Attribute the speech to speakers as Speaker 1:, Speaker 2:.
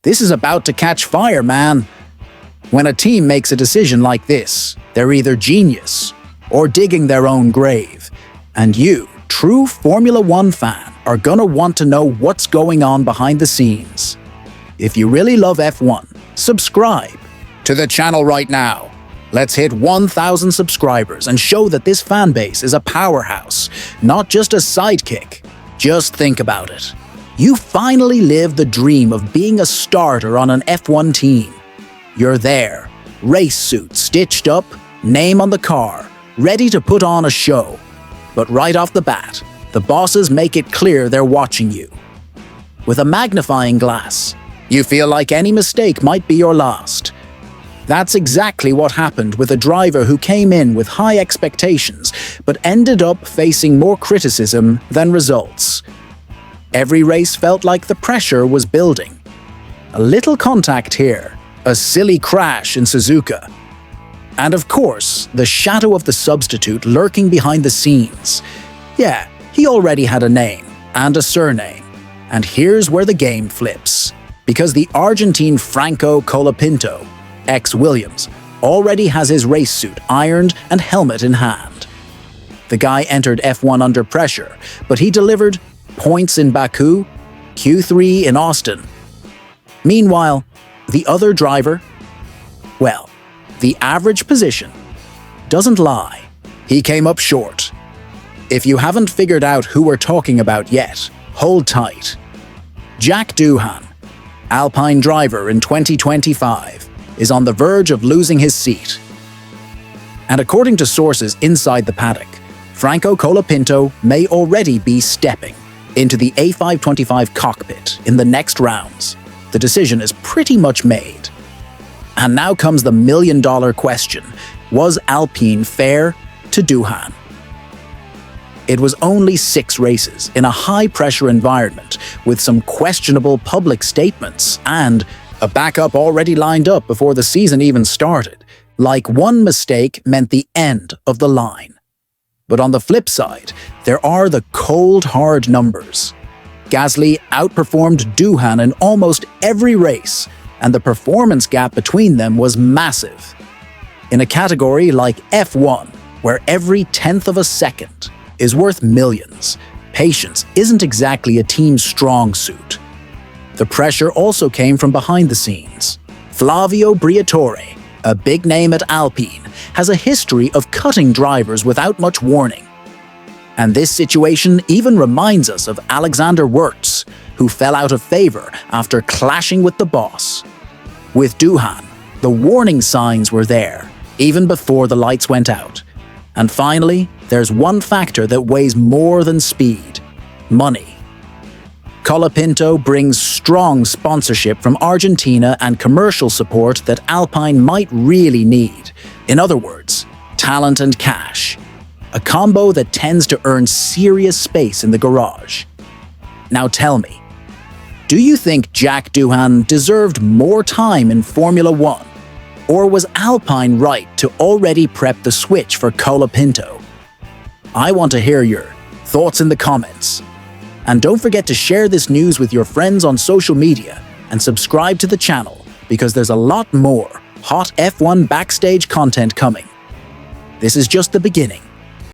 Speaker 1: This is about to catch fire, man. When a team makes a decision like this, they're either genius or digging their own grave. And you, true Formula One fan, are gonna want to know what's going on behind the scenes. If you really love F1, subscribe to the channel right now. Let's hit 1,000 subscribers and show that this fan base is a powerhouse, not just a sidekick. Just think about it. You finally lived the dream of being a starter on an F1 team. You're there, race suit stitched up, name on the car, ready to put on a show. But right off the bat, the bosses make it clear they're watching you. With a magnifying glass, you feel like any mistake might be your last. That's exactly what happened with a driver who came in with high expectations, but ended up facing more criticism than results. Every race felt like the pressure was building. A little contact here, a silly crash in Suzuka. And of course, the shadow of the substitute lurking behind the scenes. Yeah, he already had a name and a surname. And here's where the game flips. Because the Argentine Franco Colapinto, ex-Williams, already has his race suit ironed and helmet in hand. The guy entered F1 under pressure, but he delivered points in Baku, Q3 in Austin. Meanwhile, the other driver, well, the average position doesn't lie. He came up short. If you haven't figured out who we're talking about yet, hold tight. Jack Doohan, Alpine driver in 2025, is on the verge of losing his seat. And according to sources inside the paddock, Franco Colapinto may already be stepping into the A525 cockpit in the next rounds. The decision is pretty much made. And now comes the million-dollar question. Was Alpine fair to Doohan? It was only 6 races in a high-pressure environment with some questionable public statements and a backup already lined up before the season even started. Like one mistake meant the end of the line. But on the flip side, there are the cold, hard numbers. Gasly outperformed Doohan in almost every race, and the performance gap between them was massive. In a category like F1, where every tenth of a second is worth millions, patience isn't exactly a team's strong suit. The pressure also came from behind the scenes. Flavio Briatore, a big name at Alpine, has a history of cutting drivers without much warning. And this situation even reminds us of Alexander Wurz, who fell out of favor after clashing with the boss. With Doohan, the warning signs were there, even before the lights went out. And finally, there's one factor that weighs more than speed: money. Colapinto brings strong sponsorship from Argentina and commercial support that Alpine might really need. In other words, talent and cash. A combo that tends to earn serious space in the garage. Now tell me, do you think Jack Doohan deserved more time in Formula One? Or was Alpine right to already prep the switch for Colapinto? I want to hear your thoughts in the comments. And don't forget to share this news with your friends on social media and subscribe to the channel because there's a lot more hot F1 backstage content coming. This is just the beginning.